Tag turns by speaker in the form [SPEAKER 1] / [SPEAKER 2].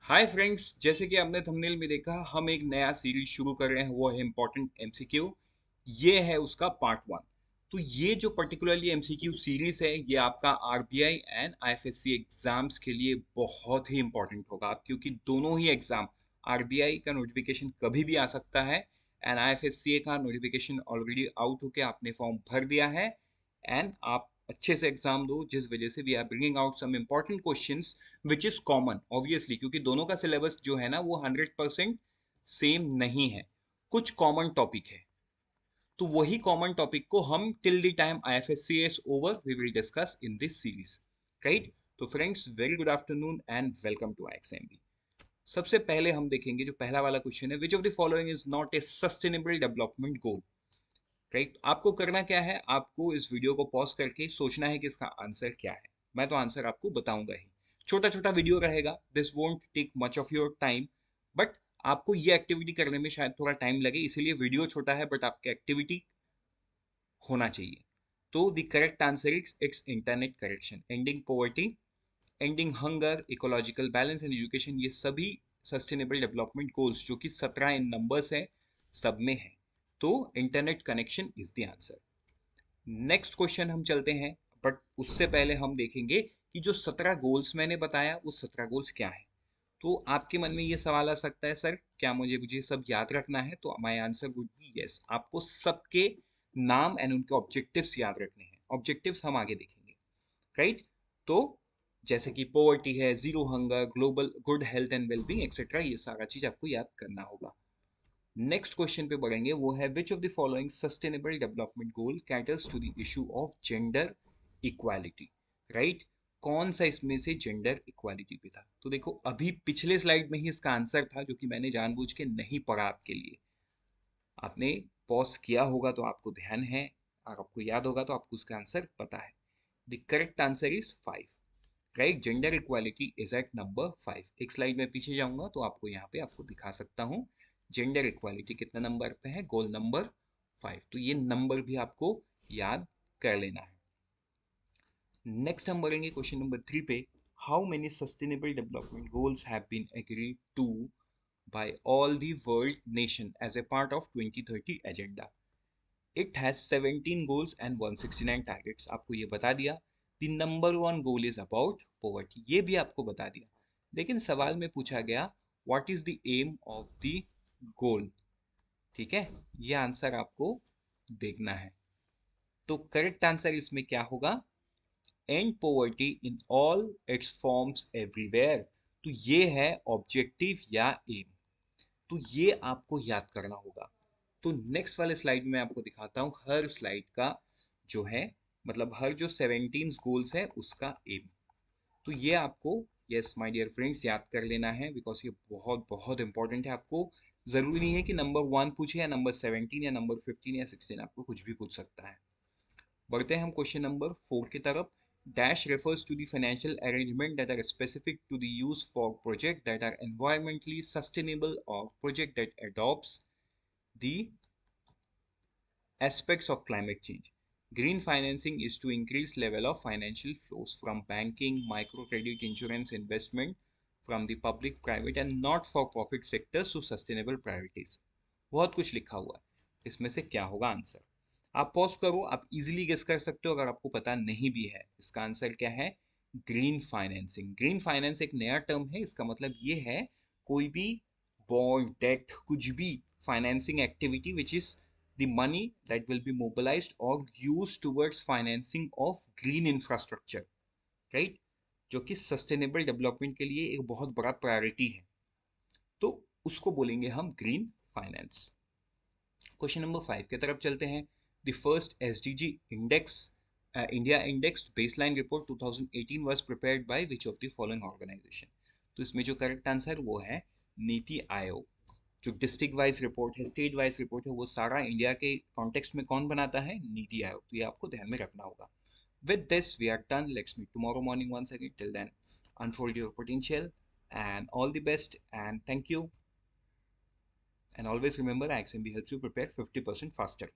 [SPEAKER 1] Hi friends, जैसे कि आपने थंबनेल में देखा, हम एक नया सीरीज शुरू कर रहे हैं। वो है इम्पोर्टेंट एमसीक्यू। ये है उसका पार्ट 1। तो ये जो पर्टिकुलरली एमसीक्यू सीरीज है, ये आपका आरबीआई एंड आईएफएससी एग्जाम्स के लिए बहुत ही इंपॉर्टेंट होगा, क्योंकि दोनों ही एग्जाम, आरबीआई का नोटिफिकेशन कभी भी आ सकता है एंड आईएफएससी का नोटिफिकेशन ऑलरेडी आउट होके आपने फॉर्म भर दिया है एंड आप अच्छे से एग्जाम दो, जिस वजह से we are bringing out some important questions which is common obviously, क्योंकि दोनों का सिलेबस जो है ना वो 100% सेम नहीं है। कुछ कॉमन टॉपिक है, तो वही कॉमन टॉपिक को हम till the time IFSC is over we will discuss in this series, right. तो friends, very good afternoon and welcome to IXMB. सबसे पहले हम देखेंगे जो पहला वाला क्वेश्चन है, which of the following is not a sustainable development goal. Right, आपको करना क्या है, आपको इस वीडियो को पॉज करके सोचना है कि इसका आंसर क्या है। मैं तो आंसर आपको बताऊंगा ही। छोटा छोटा वीडियो रहेगा, this won't take much of your time, but आपको ये एक्टिविटी करने में शायद थोड़ा टाइम लगे, इसीलिए वीडियो छोटा है, बट आपकी एक्टिविटी होना चाहिए। तो the correct answer is it's internet correction, ending poverty, ending hunger, ecological balance and education, ये सभी सस्टेनेबल डेवलपमेंट गोल्स जो कि 17 इन नंबर्स है, सब में है। तो internet connection is the answer. Next question हम चलते हैं, बट उससे पहले हम देखेंगे कि जो 17 गोल्स मैंने बताया वो 17 गोल्स क्या है। तो आपके मन में ये सवाल आ सकता है, सर क्या मुझे मुझे सब याद रखना है? तो my answer would be yes, आपको सबके नाम एंड उनके ऑब्जेक्टिव्स याद रखने हैं। ऑब्जेक्टिव्स हम आगे देखेंगे, राइट। तो जैसे कि पोवर्टी है, zero hunger, global good health and wellbeing etcetera, ये सारा चीज आपको याद करना होगा। नेक्स्ट क्वेश्चन पे बढ़ेंगे, वो है which of the following sustainable development goal caters to the issue of gender equality, right. कौन सा इसमें से जेंडर इक्वालिटी पे था? तो देखो, अभी पिछले स्लाइड में ही इसका आंसर था, जो कि मैंने जानबूझ के नहीं पढ़ा आपके लिए। आपने पॉज किया होगा तो आपको ध्यान है, और आपको याद होगा तो आपको उसका आंसर पता है। The correct answer is 5, right. Gender equality is at number 5। एक स्लाइड में पीछे जाऊंगा तो आपको यहाँ पे आपको दिखा सकता हूँ जेंडर इक्वालिटी कितने नंबर पे है, गोल नंबर 5। तो ये नंबर भी आपको याद कर लेना है। नेक्स्ट हम बढ़ेंगे क्वेश्चन नंबर 3 पे। How many sustainable development goals have been agreed to by all the world nation as a part of 2030 agenda. It has 17 goals and 169 targets. आपको ये बता दिया। The number one goal is about poverty, ये भी आपको बता दिया। लेकिन सवाल में पूछा गया what is the aim of the goal, ठीक है। ये आंसर आपको देखना है। तो करेक्ट आंसर इसमें क्या होगा, and poverty in all it's forms everywhere. तो ये है ऑब्जेक्टिव या एम, तो ये आपको याद करना होगा। तो नेक्स्ट वाले स्लाइड में मैं आपको दिखाता हूँ हर स्लाइड का जो है, मतलब हर जो 17 गोल्स है उसका एम। तो ये आपको, यस माय डियर फ्रेंड्स, याद कर लेना है, बिकॉज ये बहुत बहुत इंपॉर्टेंट है। आपको जरूरी नहीं है कि नंबर 1 पूछे या नंबर 17 या नंबर 15 या 16, आपको कुछ भी पूछ सकता है। बढ़ते हैं हम क्वेश्चन नंबर 4 की तरफ। Dash refers to the financial arrangement that are specific to the use for project that are environmentally sustainable or project that adopts the aspects of climate change. Green financing is to increase level of financial flows from banking, microcredit, insurance, investment from the public, private and not for profit sectors to sustainable priorities. बहुत कुछ लिखा हुआ है, इसमें से क्या होगा answer? आप पॉज करो, आप इजीली गेस कर सकते हो अगर आपको पता नहीं भी है। इसका आंसर क्या है, ग्रीन फाइनेंसिंग। ग्रीन फाइनेंस एक नया टर्म है, इसका मतलब ये है कोई भी बॉन्ड, डेट, कुछ भी financing activity which is the money that will be mobilized or used towards financing of green infrastructure, right, जो कि सस्टेनेबल डेवलपमेंट के लिए एक बहुत बड़ा प्रायोरिटी है, तो उसको बोलेंगे हम ग्रीन फाइनेंस। क्वेश्चन नंबर 5 की तरफ चलते हैं। The first SDG index, India index baseline report 2018 was prepared by which of the following organisation. तो इसमें जो करेक्ट आंसर वो है नीति आयोग। जो डिस्ट्रिक्ट वाइज रिपोर्ट है, स्टेट वाइज रिपोर्ट है, वो सारा इंडिया के कॉन्टेक्स्ट में कौन बनाता है, नीति आयोग। तो ये आपको ध्यान में रखना होगा। With this, we are done. Let's meet tomorrow morning once again. Till then, unfold your potential and all the best. And thank you. And always remember, IXMB helps you prepare 50% faster.